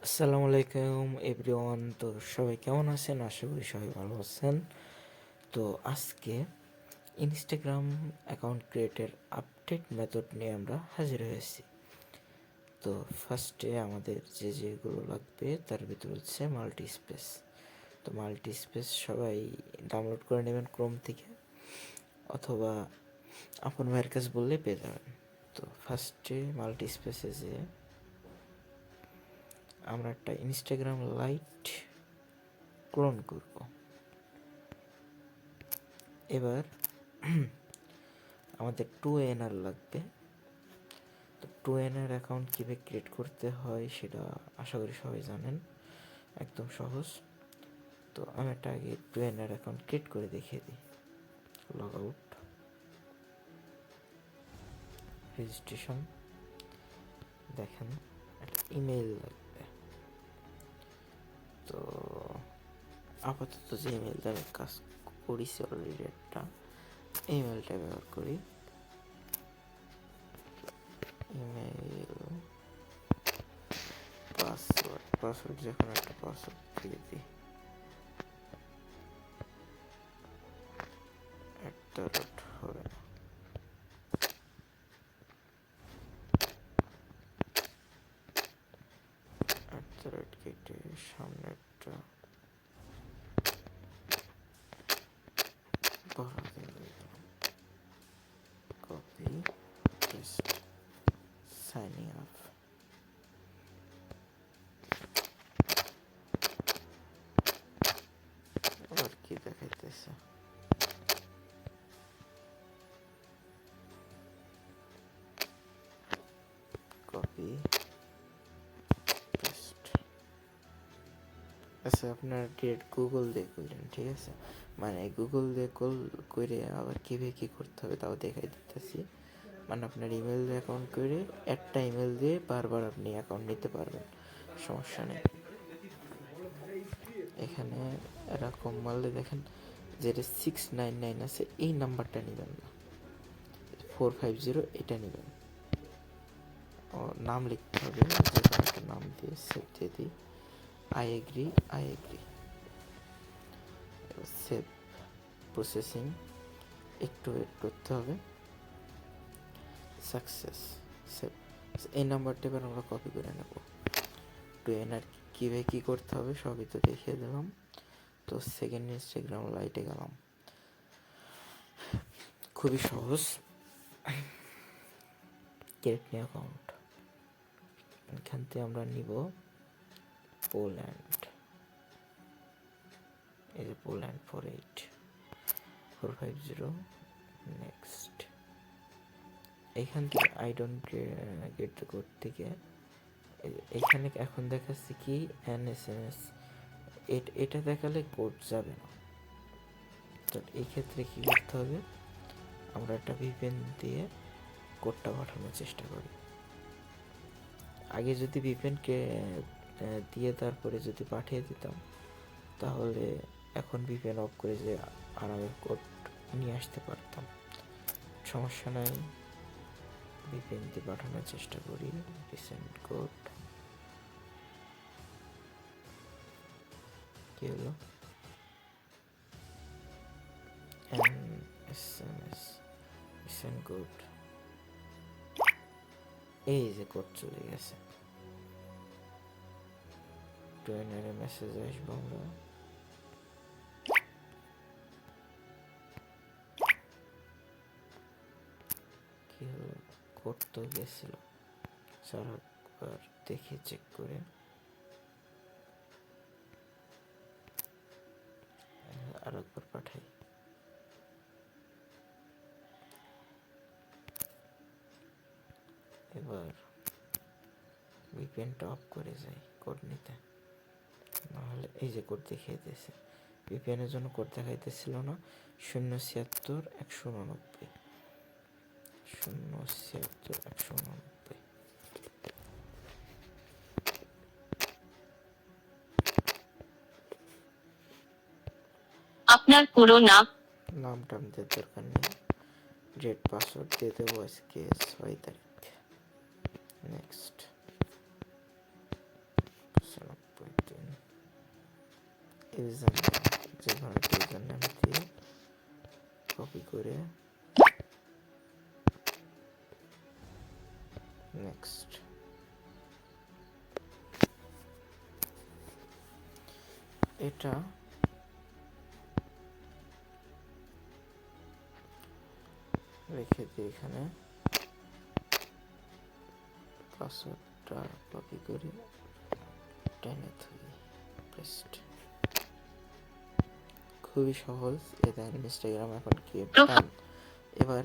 আসসালামু আলাইকুম এভরিওয়ান। তো সবাই কেমন আছেন? আশা করি সবাই ভালো আছেন। তো আজকে ইনস্টাগ্রাম অ্যাকাউন্ট ক্রিয়েটের আপডেট মেথড নিয়ে আমরা হাজির হয়েছি। তো ফার্স্টে আমাদের যেগুলো লাগবে তার ভিতর হচ্ছে মাল্টি স্পেস। তো মাল্টি স্পেস সবাই ডাউনলোড করে নেবেন ক্রোম থেকে, অথবা আপন ভাইয়ের কাছে বললে পেয়ে যাবেন। তো ফার্স্টে মাল্টি স্পেসে যে আমরা একটা ইনস্টাগ্রাম লাইট ক্লোন করব। এবার আমাদের 2NR লাগবে। তো 2NR অ্যাকাউন্ট কীভাবে ক্রিয়েট করতে হয় সেটা আশা করি সবাই জানেন, একদম সহজ। তো আমি একটা আগে 2NR অ্যাকাউন্ট ক্রিয়েট করে দেখিয়ে দিই। লগ আউট, রেজিস্ট্রেশন, দেখেন একটা ইমেল লাগবে। তো আপাতত যে ইমেলটা আমি কাজ করেছি অলরেডি, একটা ইমেলটা ব্যবহার করি। ইমেল, পাসওয়ার্ড যখন একটা পাসওয়ার্ড দিয়ে দিই, একটা হবে না। কেটে সামনেরটা বড় করে কপি পেস্ট, সাইনিং আপ। আবার কি দেখাইতেছে? Copy paste. আচ্ছা, আপনার ডিরেক্ট গুগল দিয়ে করলেন, ঠিক আছে। মানে গুগল দিয়ে কল করে আবার কীভাবে কী করতে হবে তাও দেখাই দিতেছি। মানে আপনার ইমেল অ্যাকাউন্ট করে একটা ইমেল দিয়ে বারবার আপনি অ্যাকাউন্ট নিতে পারবেন, সমস্যা নেই। এখানে এরকম মারলে দেখেন যেটা 699 আছে, এই নাম্বারটা নেবেন না, 450 এটা নেবেন। ও নাম লিখতে হবে, যে কোনো একটা নাম দিয়ে সেভ দিয়ে দিই। I agree, save. প্রসেসিং, একটু ওয়েট করতে হবে। Success, save. এই নাম্বারটা এবার আমরা কপি করে নেব। 2NR কীভাবে কী করতে হবে সবই তো দেখিয়ে দিলাম। তো সেকেন্ড ইনস্টাগ্রাম লাইটে গেলাম, খুবই সহজ। ক্রিয়েট নিউ অ্যাকাউন্ট, এখান থেকে আমরা নিব পোল্যান্ড। এই যে পোল্যান্ড 48450, নেক্সট। এইখান থেকে I don't get the code থেকে এখানে এখন দেখাচ্ছে কি NSMS, এটা দেখালে কোড যাবে না। তো এই ক্ষেত্রে কী করতে হবে, আমরা একটা VPN দিয়ে কোডটা পাঠানোর চেষ্টা করি। আগে যদি VPNকে দিয়ে তারপরে যদি পাঠিয়ে দিতাম, তাহলে এখন VPN অফ করে যে আরামের কোড নিয়ে আসতে পারতাম, সমস্যা নাই। VPN দিয়ে পাঠানোর চেষ্টা করি। রিসেন্ট কোড কি হলো? NSMS রিসেন্ট কোড, এই যে কোড চলে গেছে। 2NR মেসেজ আসবো আমরা। কি হলো? কোড তো গেছিল, স্যার একবার দেখে চেক করে আর একবার পাঠাই। এবার VPNটা অফ করে যাই কোড নিতে, নাহলে এই যে কোড দেখিয়ে দিয়েছে। VPNের জন্য কোড দেখাইতেছিল না, 076 189, 076 189। আপনার পুরো নামটা আমাদের দরকার নেই, ডেট পাসওয়ার্ড দিয়ে দেবো আজকে 6 তারিখ। নেক্সট, ইউজার নেম, যে কোনো একটা ইউজার নেম দিয়ে কপি করে নেক্সট। এটা রেখে দিই এখানে, পাসওয়ার্ডটা কপি করে টেনে থুই, পেস্ট। খুবই সহজ। এ দেখেন ইনস্টাগ্রাম অ্যাকাউন্ট ক্রিয়েট ডান। এবার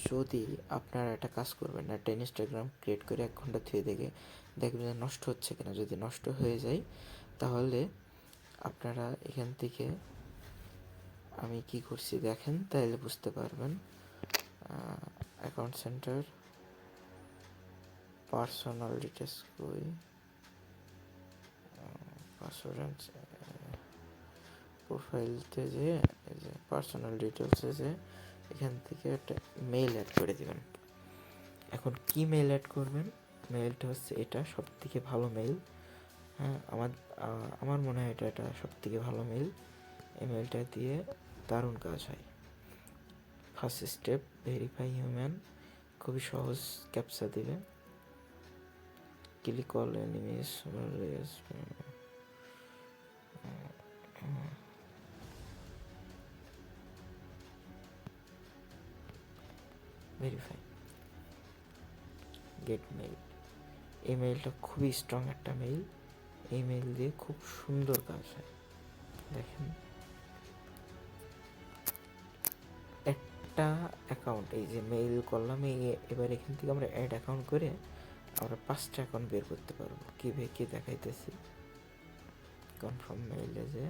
যদি আপনারা একটা কাজ করবেন না, একটা ইনস্টাগ্রাম ক্রিয়েট করে 1 ঘন্টা থুয়ে দেখবেন নষ্ট হচ্ছে কিনা। যদি নষ্ট হয়ে যায় তাহলে আপনারা এখান থেকে আমি কি করছি দেখেন, তাহলে বুঝতে পারবেন। অ্যাকাউন্ট সেন্টার, পার্সোনাল ডিটেলস কই, পাসওয়ার্ড প্রোফাইলতে যে এই যে পার্সোনাল ডিটেলসে যে এখান থেকে একটা মেইল অ্যাড করে দিবেন। এখন কি মেইল অ্যাড করবেন? মেইলটা হচ্ছে এটা, সব থেকে ভালো মেইল। হ্যাঁ, আমার মনে হয় এটা সব থেকে ভালো মেইল। এই মেইলটা দিয়ে দারুণ কাজ হয়। ফার্স্ট স্টেপ ভেরিফাই হিউম্যান, খুবই সহজ। ক্যাপচা দিবে, click all enemies, verify, get mail. এই মেইলটা খুবই স্ট্রং একটা মেইল। এই মেইল দিয়ে খুব সুন্দর কাজ হয়। দেখেন একটা অ্যাকাউন্ট, এই যে মেইল করলাম, এবার এখান থেকে আমরা অ্যাড অ্যাকাউন্ট করে আমরা 5টা অ্যাকাউন্ট বের করতে পারবো। কি দেখাইতেছি, কনফার্ম মেইলে যে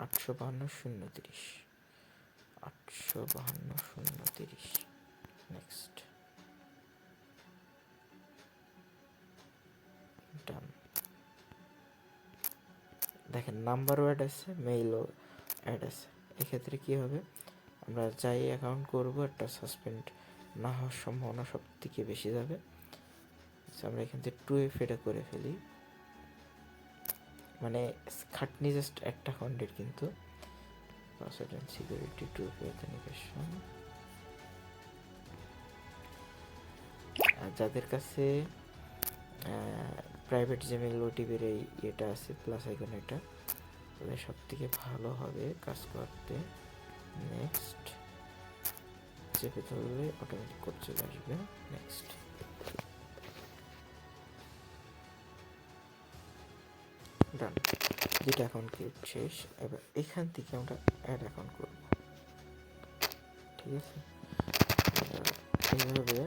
852 030, 852 030, নেক্সট, ডান। দেখেন নাম্বারও অ্যাড আছে, মেইলও অ্যাড আছে। এক্ষেত্রে কী হবে, আমরা যাই অ্যাকাউন্ট করবো একটা সাসপেন্ড না হওয়ার সম্ভাবনা সব থেকে বেশি যাবে। আমরা এখান থেকে 2F এটা করে ফেলি, মানে খাটনি জাস্ট একটা অ্যাকাউন্টের, কিন্তু password and security 2F authentication. আর যাদের কাছে প্রাইভেট জিমেইল ওটিপির এই এটা আছে, প্লাস আইকন, এটা তাহলে সব থেকে ভালো হবে কাজ করতে। নেক্সট চেপে ধরলে অটোমেটিক কোড চলে আসবে। নেক্সট, ডান। যেটা অ্যাকাউন্ট ক্রিয়েট শেষ। এবার এখান থেকে আমরা অ্যাড অ্যাকাউন্ট করব, ঠিক আছে। এইভাবে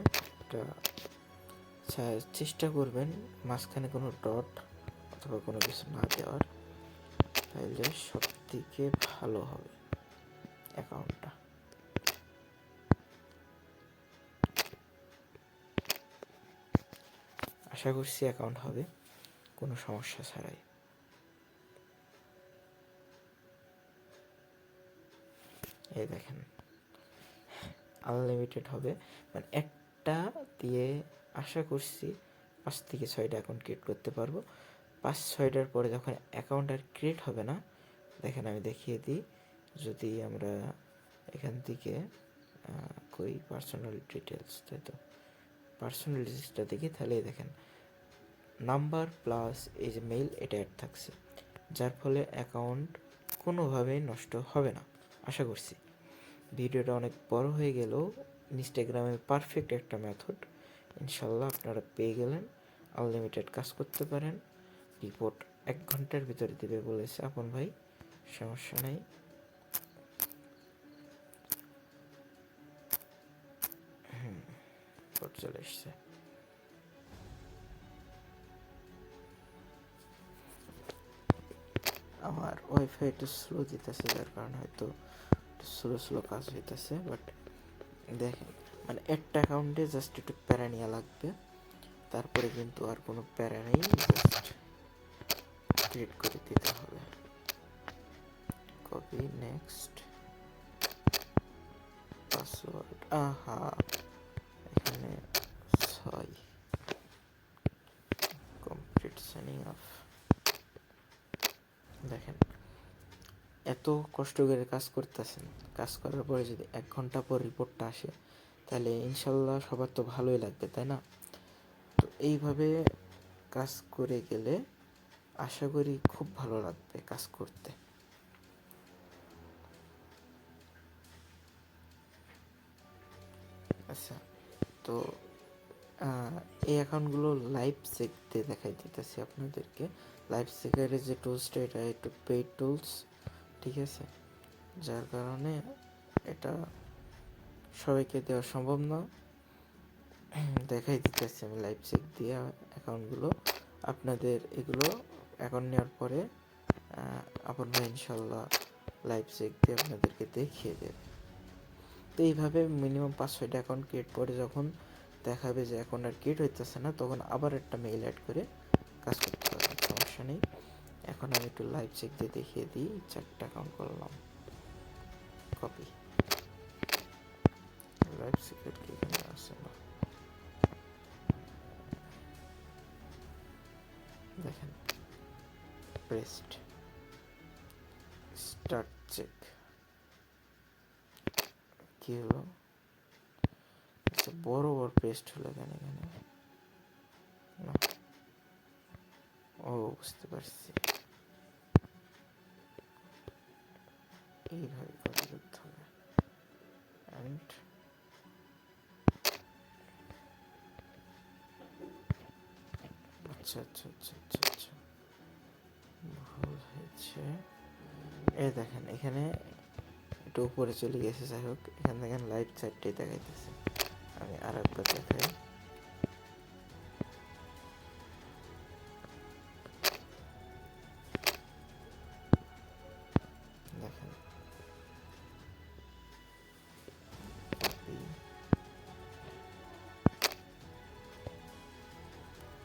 একটা চেষ্টা করবেন মাঝখানে কোনো ডট অথবা কোনো কিছু না দেওয়ার, তাহলে সব থেকে ভালো হবে অ্যাকাউন্টটা। আশা করছি অ্যাকাউন্ট হবে কোনো সমস্যা ছাড়াই। এই দেখেন আনলিমিটেড হবে, মানে একটা দিয়ে আশা করছি 5 থেকে 6টা অ্যাকাউন্ট ক্রিয়েট করতে পারবো। 5-6টার পরে যখন অ্যাকাউন্ট আর ক্রিয়েট হবে না, দেখেন আমি দেখিয়ে দিই। যদি আমরা এখান থেকে কই পার্সোনাল ডিটেলস, তাই তো পার্সোনাল ডিটেলসটা দেখি, তাহলে দেখেন নাম্বার প্লাস এই যে মেইল এটা অ্যাড থাকছে, যার ফলে অ্যাকাউন্ট কোনোভাবেই নষ্ট হবে না আশা করছি। ভিডিওটা অনেক বড় হয়ে গেলেও ইনস্টাগ্রামের পারফেক্ট একটা মেথড ইনশাল্লাহ আপনারা পেয়ে গেলেন। আনলিমিটেড কাজ করতে পারেন। রিপোর্ট 1 ঘন্টার ভিতরে দেবে বলেছে আপন ভাই, সমস্যা নেই। রিপোর্ট চলে এসছে। আমার ওয়াইফাই একটু স্লো দিতেছে, যার কারণে হয়তো স্লো কাজ হইতেছে। বাট দেখেন, মানে একটা অ্যাকাউন্টে জাস্ট একটু প্যারা নেওয়া লাগবে, তারপরে কিন্তু আর কোনো প্যারা নেই, জাস্ট ক্রিয়েট করে দিতে হবে। কপি, নেক্সট, পাসওয়ার্ড, আহা এখানে 6, কমপ্লিট সাইনিং আপ। দেখেন, এত কষ্ট করে কাজ করতেছেন, কাজ করার পরে যদি 1 ঘন্টা পর রিপোর্টটা আসে, তাহলে ইনশাল্লাহ সবার তো ভালোই লাগবে, তাই না? তো এইভাবে কাজ করে গেলে আশা করি খুব ভালো লাগবে কাজ করতে। আচ্ছা, তো এই অ্যাকাউন্টগুলো লাইভ চেক দিয়ে দেখাই দিতেছি আপনাদেরকে। লাইভ চেকের যে টুলসটা, এটা একটু পেইড টুলস, ঠিক আছে? যার কারণে এটা সবাইকে দেওয়া সম্ভব না। দেখাই দিতেছি আমি লাইভ চেক দিয়ে অ্যাকাউন্টগুলো আপনাদের। এগুলো অ্যাকাউন্ট নেওয়ার পরে আপনারা ইনশাল্লাহ লাইভ চেক দিয়ে আপনাদেরকে দেখিয়ে দেবে। তো এইভাবে মিনিমাম 5-6টা অ্যাকাউন্ট ক্রিয়েট করে যখন দেখাবে যে অ্যাকাউন্ট আর ক্রিয়েট হইতেছে না, তখন আবার একটা মেইল অ্যাড করে কাজ করতে পারবেন, সমস্যা নেই। এখন আমি একটু লাইভ চেক দিয়ে দেখিয়ে দিই। 4টা অ্যাকাউন্ট করলাম, কপি। লাইভ সিক্রেট কি এখানে আছে না? দেখেন, পেস্ট, স্টার্ট চেক। কি হলো? আচ্ছা, বড় পেস্ট হলো কেন এখানে? না, ও বুঝতে পারছি, এইভাবে কপি করতে হবে। অ্যান্ড আচ্ছা আচ্ছা আচ্ছা আচ্ছা আচ্ছা, ভুল হয়েছে। এই দেখেন, এখানে একটু উপরে চলে গেছে, যাই হোক। এখানে দেখেন লাইভ চ্যাটটাই দেখাইতেছে। আমি আর একবার দেখাই। দেখেন, কপি।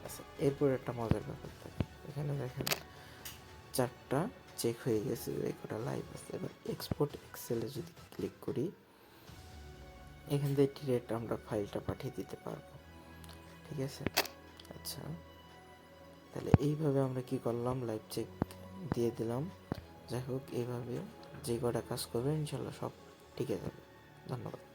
আচ্ছা, এরপর একটা মজার ব্যাপার থাকে। এখানে দেখেন 4টা চেক হয়ে গেছে, যে কটা লাইভ আছে। এবার এক্সপোর্ট এক্সেলে যদি ক্লিক করি, এখান থেকে ডিরেক্ট আমরা ফাইলটা পাঠিয়ে দিতে পারবো, ঠিক আছে? আচ্ছা, তাহলে এইভাবে আমরা কি করলাম, লাইভ চেক দিয়ে দিলাম। যাই হোক, এইভাবে যে কটা কাজ করবেন ইনশাল্লাহ সব ঠিক যাবে। ধন্যবাদ।